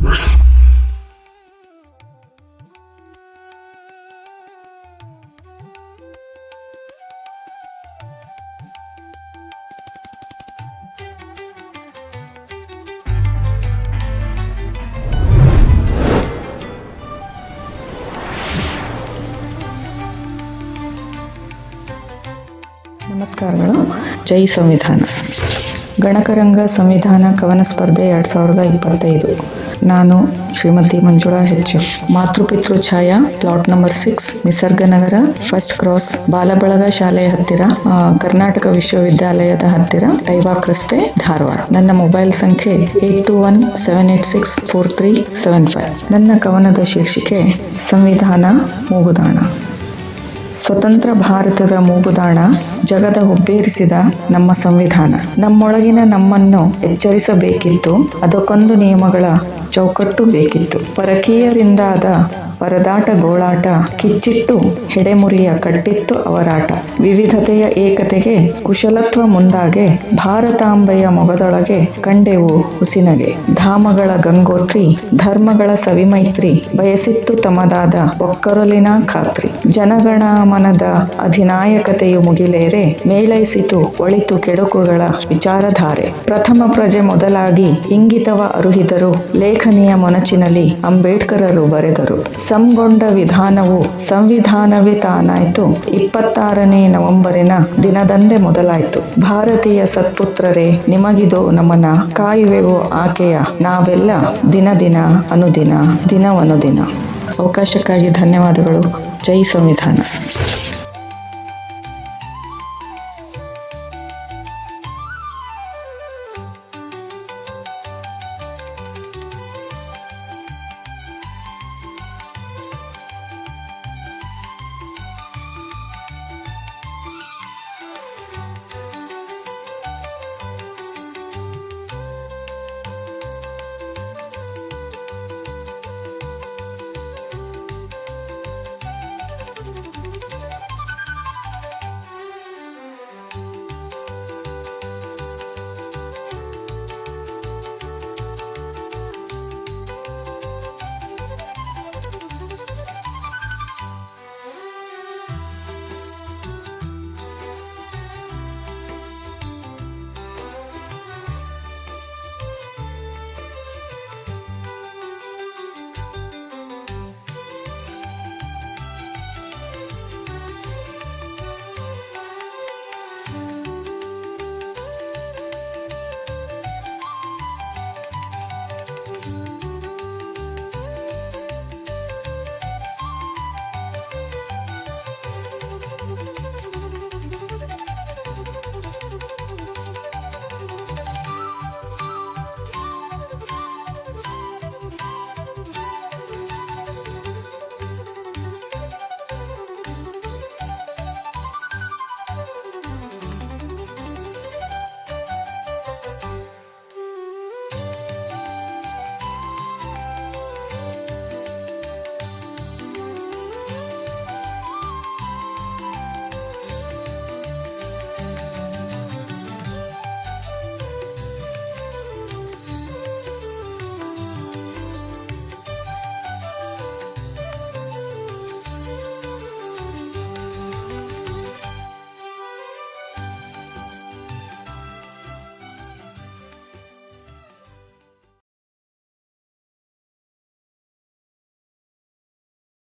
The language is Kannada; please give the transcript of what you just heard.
ನಮಸ್ಕಾರಗಳು. ಜೈ ಸಂವಿಧಾನ. ಗಣಕರಂಗ ಸಂವಿಧಾನ ಕವನ ಸ್ಪರ್ಧೆ 2025. ನಾನು Shrimati Manjula H. Matrupitru Chhaya, plot number 6, Nisarganagar, first cross, Balabalaga ಶಾಲೆಯ ಹತ್ತಿರ, ಕರ್ನಾಟಕ ವಿಶ್ವವಿದ್ಯಾಲಯದ ಹತ್ತಿರ, ಡೈವಾಕ್ ರಸ್ತೆ, ಧಾರವಾಡ. ನನ್ನ ಮೊಬೈಲ್ ಸಂಖ್ಯೆ 8217864375. ನನ್ನ ಕವನದ ಶೀರ್ಷಿಕೆ ಸಂವಿಧಾನ ಮೂಗುದಾಣ. ಸ್ವತಂತ್ರ ಭಾರತದ ಮೂಗುದಾಣ, ಜಗದ ಹುಬ್ಬೇರಿಸಿದ ನಮ್ಮ ಸಂವಿಧಾನ. ನಮ್ಮೊಳಗಿನ ನಮ್ಮನ್ನು ಎಚ್ಚರಿಸಬೇಕಿತ್ತು, ಅದಕ್ಕೊಂದು ನಿಯಮಗಳ ಚೌಕಟ್ಟು ಬೇಕಿತ್ತು. ಪರಕೀಯರಿಂದಾದ ಪರದಾಟ ಗೋಳಾಟ, ಕಿಚ್ಚಿಟ್ಟು ಹೆಡೆಮುರಿಯ ಕಟ್ಟಿತ್ತು ಅವರಾಟ. ವಿವಿಧತೆಯ ಏಕತೆಗೆ ಕುಶಲತ್ವ ಮುಂದಾಗೆ, ಭಾರತಾಂಬೆಯ ಮೊಗದೊಳಗೆ ಕಂಡೆವು ಹುಸಿನಗೆ. ಧಾಮಗಳ ಗಂಗೋತ್ರಿ, ಧರ್ಮಗಳ ಸವಿಮೈತ್ರಿ, ಬಯಸಿತ್ತು ತಮದಾದ ಒಕ್ಕರಲಿನ ಖಾತ್ರಿ. ಜನಗಣ ಮನದ ಅಧಿನಾಯಕತೆಯು ಮುಗಿಲೇರೆ, ಮೇಳೈಸಿತು ಒಳಿತು ಕೆಡುಕುಗಳ ವಿಚಾರಧಾರೆ. ಪ್ರಥಮ ಪ್ರಜೆ ಮೊದಲಾಗಿ ಇಂಗಿತವ ಅರುಹಿದರು, ಲೇಖನಿಯ ಮೊನಚಿನಲ್ಲಿ ಅಂಬೇಡ್ಕರರು ಬರೆದರು. ಸಂಗೊಂಡ ವಿಧಾನವು ಸಂವಿಧಾನವೇ ತಾನಾಯ್ತು, 26ನೇ ನವೆಂಬರಿನ ದಿನದಂದೇ ಮೊದಲಾಯ್ತು. ಭಾರತೀಯ ಸತ್ಪುತ್ರರೇ ನಿಮಗಿದೋ ನಮನ, ಕಾಯುವೆವು ಆಕೆಯ ನಾವೆಲ್ಲ ದಿನ ದಿನ ಅನುದಿನ ದಿನವನುದಿನ. ಅವಕಾಶಕ್ಕಾಗಿ ಧನ್ಯವಾದಗಳು. ಜೈ ಸಂವಿಧಾನ.